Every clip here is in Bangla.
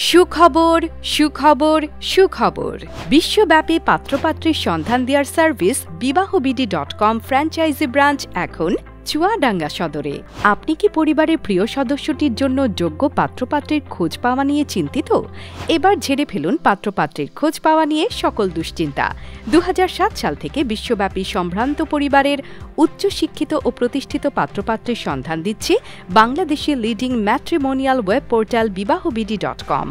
সুখবর সুখবর সুখবর বিশ্বব্যাপী পাত্রপাত্রীর সন্ধান দেওয়ার সার্ভিস বিবাহবিডি.com ফ্র্যাঞ্চাইজি ব্রাঞ্চ এখন চুয়াডাঙ্গা সদরে। আপনি কি পরিবারের প্রিয় সদস্যটির জন্য যোগ্য পাত্রপাত্রীর খোঁজ পাওয়া নিয়ে চিন্তিত? এবার ঝেড়ে ফেলুন পাত্রপাত্রীর খোঁজ পাওয়া নিয়ে সকল দুশ্চিন্তা। ২০০৭ সাল থেকে বিশ্বব্যাপী সম্ভ্রান্ত পরিবারের উচ্চশিক্ষিত ও প্রতিষ্ঠিত পাত্রপাত্রীর সন্ধান দিচ্ছে বাংলাদেশের লিডিং ম্যাট্রিমোনিয়াল ওয়েব পোর্টাল বিবাহবিডি.com।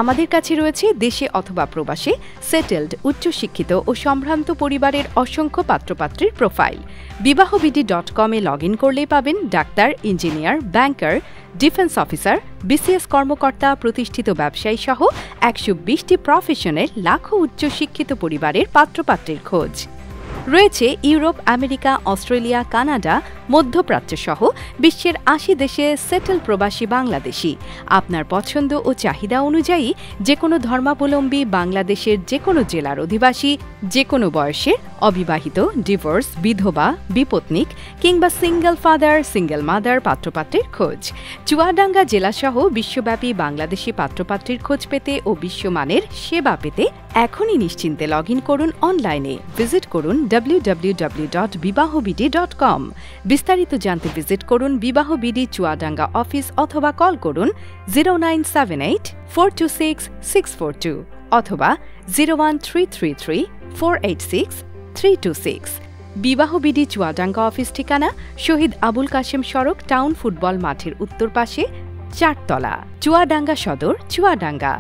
আমাদের কাছে রয়েছে দেশে অথবা প্রবাসে সেটেলড উচ্চশিক্ষিত ও সম্ভ্রান্ত পরিবারের অসংখ্য পাত্রপাত্রীর প্রোফাইল। বিবাহবিডি.com-এ লগ ইন করলেই পাবেন ডাক্তার, ইঞ্জিনিয়ার, ব্যাংকার, ডিফেন্স অফিসার, বিসিএস কর্মকর্তা, প্রতিষ্ঠিত ব্যবসায়ী সহ ১২০টি প্রফেশনের লাখো উচ্চশিক্ষিত পরিবারের পাত্রপাত্রীর খোঁজ। রয়েছে ইউরোপ, আমেরিকা, অস্ট্রেলিয়া, কানাডা, মধ্যপ্রাচ্য সহ বিশ্বের ৮০ দেশে সেটেল প্রবাসী বাংলাদেশি। আপনার পছন্দ ও চাহিদা অনুযায়ী যে কোনো ধর্মাবলম্বী, বাংলাদেশের যে কোনো জেলার অধিবাসী, যে কোনো বয়সের, অবিবাহিত, ডিভোর্স, বিধবা, বিপত্নিক কিংবা সিঙ্গেল ফাদার, সিঙ্গেল মাদার পাত্রপাত্রীর খোঁজ। চুয়াডাঙ্গা জেলাসহ বিশ্বব্যাপী বাংলাদেশি পাত্রপাত্রীর খোঁজ পেতে ও বিশ্বমানের সেবা পেতে এখনই নিশ্চিন্তে লগ ইন করুন অনলাইনে। ভিজিট করুন www.bibahobidi.com। বিস্তারিত জানতে ভিজিট করুন বিবাহবিডি চুয়াডাঙ্গা অফিস অথবা কল করুন 0978 426 642 অথবা 01333 486 326। বিবাহবিডি চুয়াডাঙ্গা অফিস ঠিকানা শহীদ আবুল কাশেম সড়ক, টাউন ফুটবল মাঠের উত্তর পাশে, ৪ তলা, চুয়াডাঙ্গা সদর, চুয়াডাঙ্গা।